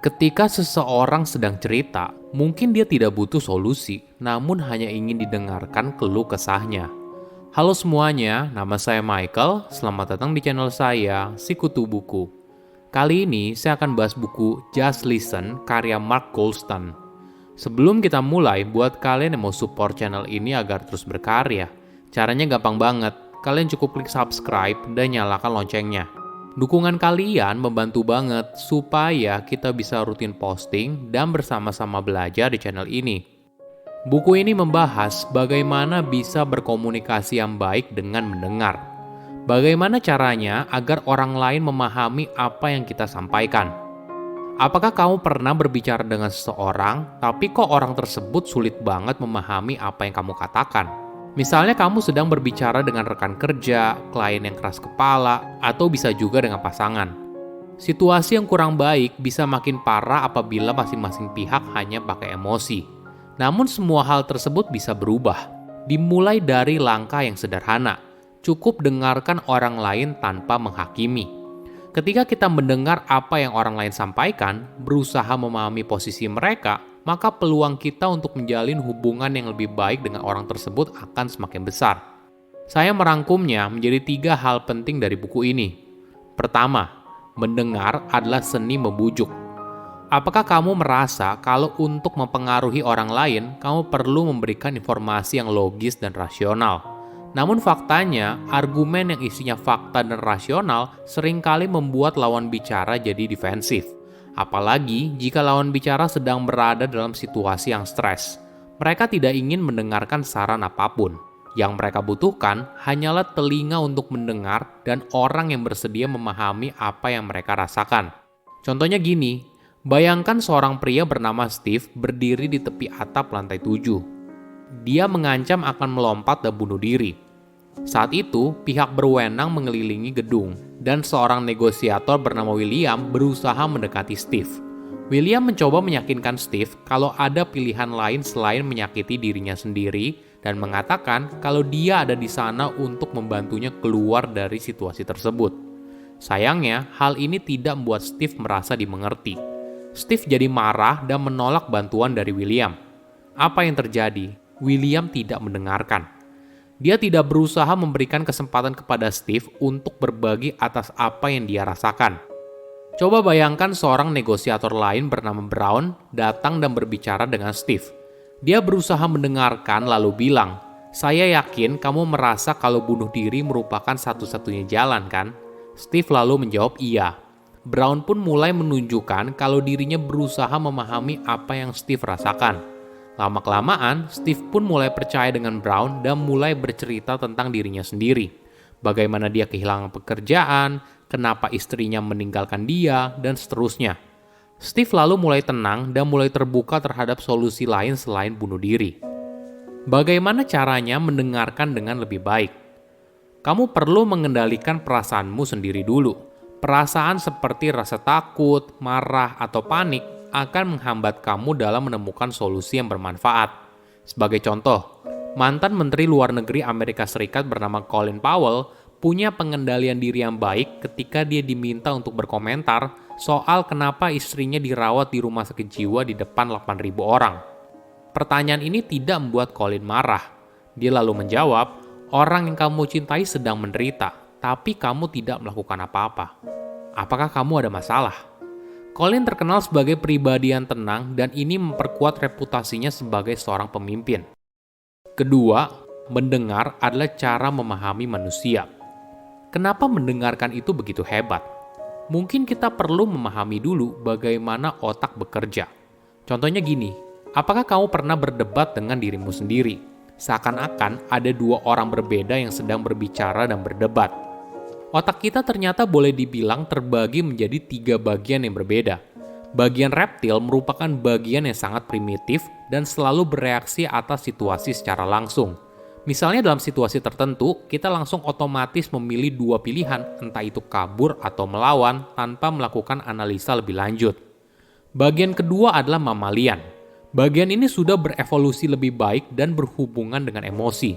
Ketika seseorang sedang cerita, mungkin dia tidak butuh solusi, namun hanya ingin didengarkan keluh kesahnya. Halo semuanya, nama saya Michael. Selamat datang di channel saya, Sikutu Buku. Kali ini saya akan bahas buku Just Listen karya Mark Goulston. Sebelum kita mulai, buat kalian yang mau support channel ini agar terus berkarya, caranya gampang banget. Kalian cukup klik subscribe dan nyalakan loncengnya. Dukungan kalian membantu banget supaya kita bisa rutin posting dan bersama-sama belajar di channel ini. Buku ini membahas bagaimana bisa berkomunikasi yang baik dengan mendengar. Bagaimana caranya agar orang lain memahami apa yang kita sampaikan. Apakah kamu pernah berbicara dengan seseorang, tapi kok orang tersebut sulit banget memahami apa yang kamu katakan? Misalnya kamu sedang berbicara dengan rekan kerja, klien yang keras kepala, atau bisa juga dengan pasangan. Situasi yang kurang baik bisa makin parah apabila masing-masing pihak hanya pakai emosi. Namun semua hal tersebut bisa berubah. Dimulai dari langkah yang sederhana. Cukup dengarkan orang lain tanpa menghakimi. Ketika kita mendengar apa yang orang lain sampaikan, berusaha memahami posisi mereka, maka peluang kita untuk menjalin hubungan yang lebih baik dengan orang tersebut akan semakin besar. Saya merangkumnya menjadi 3 hal penting dari buku ini. Pertama, mendengar adalah seni membujuk. Apakah kamu merasa kalau untuk mempengaruhi orang lain, kamu perlu memberikan informasi yang logis dan rasional? Namun faktanya, argumen yang isinya fakta dan rasional seringkali membuat lawan bicara jadi defensif. Apalagi jika lawan bicara sedang berada dalam situasi yang stres. Mereka tidak ingin mendengarkan saran apapun. Yang mereka butuhkan hanyalah telinga untuk mendengar dan orang yang bersedia memahami apa yang mereka rasakan. Contohnya gini, bayangkan seorang pria bernama Steve berdiri di tepi atap lantai 7. Dia mengancam akan melompat dan bunuh diri. Saat itu, pihak berwenang mengelilingi gedung, dan seorang negosiator bernama William berusaha mendekati Steve. William mencoba meyakinkan Steve kalau ada pilihan lain selain menyakiti dirinya sendiri, dan mengatakan kalau dia ada di sana untuk membantunya keluar dari situasi tersebut. Sayangnya, hal ini tidak membuat Steve merasa dimengerti. Steve jadi marah dan menolak bantuan dari William. Apa yang terjadi? William tidak mendengarkan. Dia tidak berusaha memberikan kesempatan kepada Steve untuk berbagi atas apa yang dia rasakan. Coba bayangkan seorang negosiator lain bernama Brown datang dan berbicara dengan Steve. Dia berusaha mendengarkan lalu bilang, "Saya yakin kamu merasa kalau bunuh diri merupakan satu-satunya jalan, kan?" Steve lalu menjawab iya. Brown pun mulai menunjukkan kalau dirinya berusaha memahami apa yang Steve rasakan. Lama-kelamaan, Steve pun mulai percaya dengan Brown dan mulai bercerita tentang dirinya sendiri. Bagaimana dia kehilangan pekerjaan, kenapa istrinya meninggalkan dia, dan seterusnya. Steve lalu mulai tenang dan mulai terbuka terhadap solusi lain selain bunuh diri. Bagaimana caranya mendengarkan dengan lebih baik? Kamu perlu mengendalikan perasaanmu sendiri dulu. Perasaan seperti rasa takut, marah, atau panik akan menghambat kamu dalam menemukan solusi yang bermanfaat. Sebagai contoh, mantan Menteri Luar Negeri Amerika Serikat bernama Colin Powell punya pengendalian diri yang baik ketika dia diminta untuk berkomentar soal kenapa istrinya dirawat di rumah sakit jiwa di depan 8.000 orang. Pertanyaan ini tidak membuat Colin marah. Dia lalu menjawab, "Orang yang kamu cintai sedang menderita, tapi kamu tidak melakukan apa-apa. Apakah kamu ada masalah?" Colin terkenal sebagai pribadi yang tenang dan ini memperkuat reputasinya sebagai seorang pemimpin. Kedua, mendengar adalah cara memahami manusia. Kenapa mendengarkan itu begitu hebat? Mungkin kita perlu memahami dulu bagaimana otak bekerja. Contohnya gini, apakah kamu pernah berdebat dengan dirimu sendiri? Seakan-akan ada 2 orang berbeda yang sedang berbicara dan berdebat. Otak kita ternyata boleh dibilang terbagi menjadi 3 bagian yang berbeda. Bagian reptil merupakan bagian yang sangat primitif dan selalu bereaksi atas situasi secara langsung. Misalnya dalam situasi tertentu, kita langsung otomatis memilih 2 pilihan, entah itu kabur atau melawan, tanpa melakukan analisa lebih lanjut. Bagian kedua adalah mammalian. Bagian ini sudah berevolusi lebih baik dan berhubungan dengan emosi.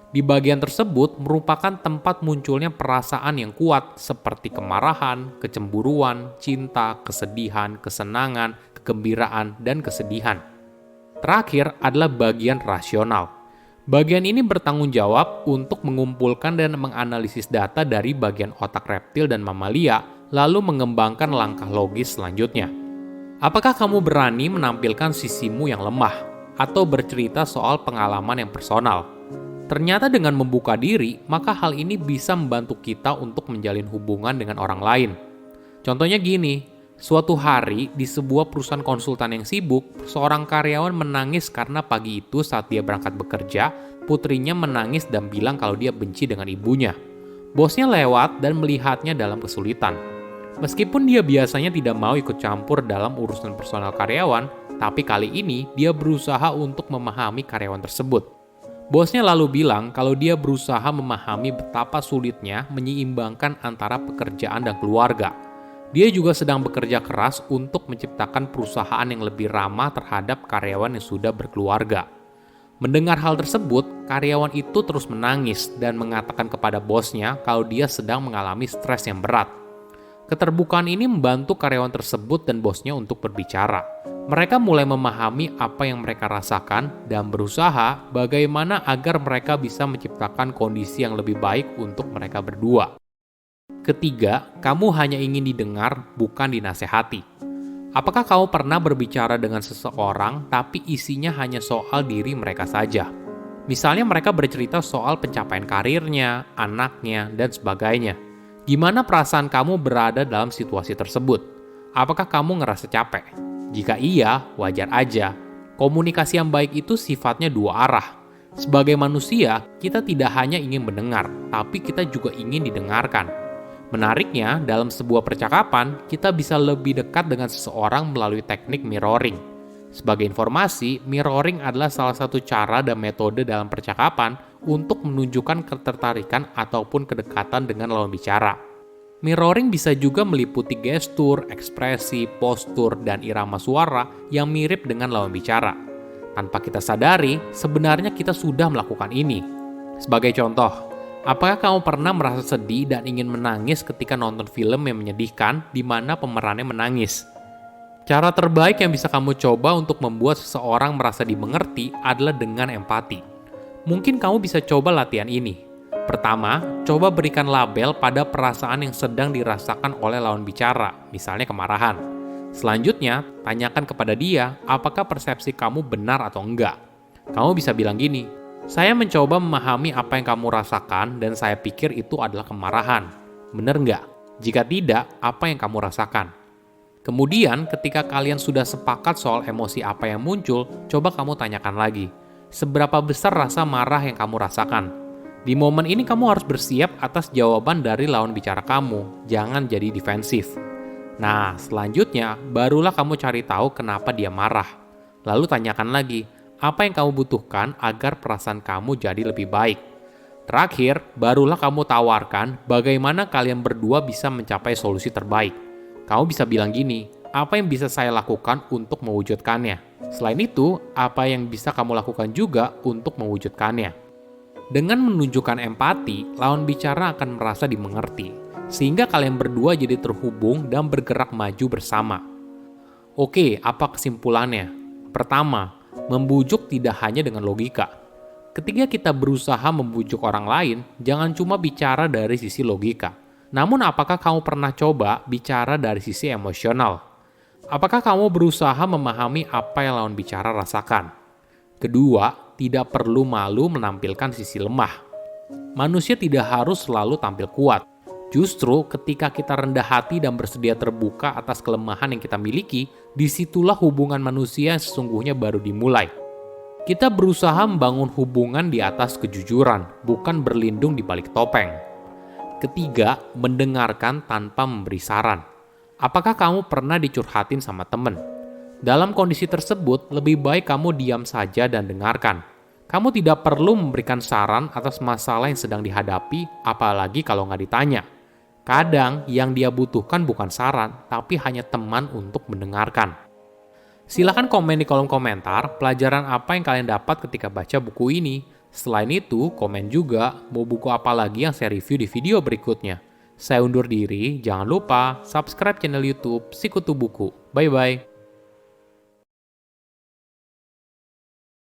Di bagian tersebut merupakan tempat munculnya perasaan yang kuat seperti kemarahan, kecemburuan, cinta, kesedihan, kesenangan, kegembiraan, dan kesedihan. Terakhir adalah bagian rasional. Bagian ini bertanggung jawab untuk mengumpulkan dan menganalisis data dari bagian otak reptil dan mamalia, lalu mengembangkan langkah logis selanjutnya. Apakah kamu berani menampilkan sisimu yang lemah, atau bercerita soal pengalaman yang personal? Ternyata dengan membuka diri, maka hal ini bisa membantu kita untuk menjalin hubungan dengan orang lain. Contohnya gini, suatu hari di sebuah perusahaan konsultan yang sibuk, seorang karyawan menangis karena pagi itu saat dia berangkat bekerja, putrinya menangis dan bilang kalau dia benci dengan ibunya. Bosnya lewat dan melihatnya dalam kesulitan. Meskipun dia biasanya tidak mau ikut campur dalam urusan personal karyawan, tapi kali ini dia berusaha untuk memahami karyawan tersebut. Bosnya lalu bilang kalau dia berusaha memahami betapa sulitnya menyeimbangkan antara pekerjaan dan keluarga. Dia juga sedang bekerja keras untuk menciptakan perusahaan yang lebih ramah terhadap karyawan yang sudah berkeluarga. Mendengar hal tersebut, karyawan itu terus menangis dan mengatakan kepada bosnya kalau dia sedang mengalami stres yang berat. Keterbukaan ini membantu karyawan tersebut dan bosnya untuk berbicara. Mereka mulai memahami apa yang mereka rasakan dan berusaha bagaimana agar mereka bisa menciptakan kondisi yang lebih baik untuk mereka berdua. Ketiga, kamu hanya ingin didengar, bukan dinasehati. Apakah kamu pernah berbicara dengan seseorang tapi isinya hanya soal diri mereka saja? Misalnya mereka bercerita soal pencapaian karirnya, anaknya, dan sebagainya. Gimana perasaan kamu berada dalam situasi tersebut? Apakah kamu ngerasa capek? Jika iya, wajar aja. Komunikasi yang baik itu sifatnya dua arah. Sebagai manusia, kita tidak hanya ingin mendengar, tapi kita juga ingin didengarkan. Menariknya, dalam sebuah percakapan, kita bisa lebih dekat dengan seseorang melalui teknik mirroring. Sebagai informasi, mirroring adalah salah satu cara dan metode dalam percakapan untuk menunjukkan ketertarikan ataupun kedekatan dengan lawan bicara. Mirroring bisa juga meliputi gestur, ekspresi, postur, dan irama suara yang mirip dengan lawan bicara. Tanpa kita sadari, sebenarnya kita sudah melakukan ini. Sebagai contoh, apakah kamu pernah merasa sedih dan ingin menangis ketika nonton film yang menyedihkan di mana pemerannya menangis? Cara terbaik yang bisa kamu coba untuk membuat seseorang merasa dimengerti adalah dengan empati. Mungkin kamu bisa coba latihan ini. Pertama, coba berikan label pada perasaan yang sedang dirasakan oleh lawan bicara, misalnya kemarahan. Selanjutnya, tanyakan kepada dia apakah persepsi kamu benar atau enggak. Kamu bisa bilang gini, saya mencoba memahami apa yang kamu rasakan dan saya pikir itu adalah kemarahan. Benar enggak? Jika tidak, apa yang kamu rasakan? Kemudian, ketika kalian sudah sepakat soal emosi apa yang muncul, coba kamu tanyakan lagi, seberapa besar rasa marah yang kamu rasakan? Di momen ini kamu harus bersiap atas jawaban dari lawan bicara kamu, jangan jadi defensif. Nah, selanjutnya, barulah kamu cari tahu kenapa dia marah. Lalu tanyakan lagi, apa yang kamu butuhkan agar perasaan kamu jadi lebih baik? Terakhir, barulah kamu tawarkan bagaimana kalian berdua bisa mencapai solusi terbaik. Kamu bisa bilang gini, apa yang bisa saya lakukan untuk mewujudkannya? Selain itu, apa yang bisa kamu lakukan juga untuk mewujudkannya? Dengan menunjukkan empati, lawan bicara akan merasa dimengerti, sehingga kalian berdua jadi terhubung dan bergerak maju bersama. Oke, apa kesimpulannya? Pertama, membujuk tidak hanya dengan logika. Ketika kita berusaha membujuk orang lain, jangan cuma bicara dari sisi logika. Namun apakah kamu pernah coba bicara dari sisi emosional? Apakah kamu berusaha memahami apa yang lawan bicara rasakan? Kedua, tidak perlu malu menampilkan sisi lemah. Manusia tidak harus selalu tampil kuat. Justru ketika kita rendah hati dan bersedia terbuka atas kelemahan yang kita miliki, disitulah hubungan manusia yang sesungguhnya baru dimulai. Kita berusaha membangun hubungan di atas kejujuran, bukan berlindung di balik topeng. Ketiga, mendengarkan tanpa memberi saran. Apakah kamu pernah dicurhatin sama temen? Dalam kondisi tersebut, lebih baik kamu diam saja dan dengarkan. Kamu tidak perlu memberikan saran atas masalah yang sedang dihadapi, apalagi kalau nggak ditanya. Kadang, yang dia butuhkan bukan saran, tapi hanya teman untuk mendengarkan. Silahkan komen di kolom komentar pelajaran apa yang kalian dapat ketika baca buku ini. Selain itu, komen juga mau buku apa lagi yang saya review di video berikutnya. Saya undur diri, jangan lupa subscribe channel YouTube Sikutu Buku. Bye-bye.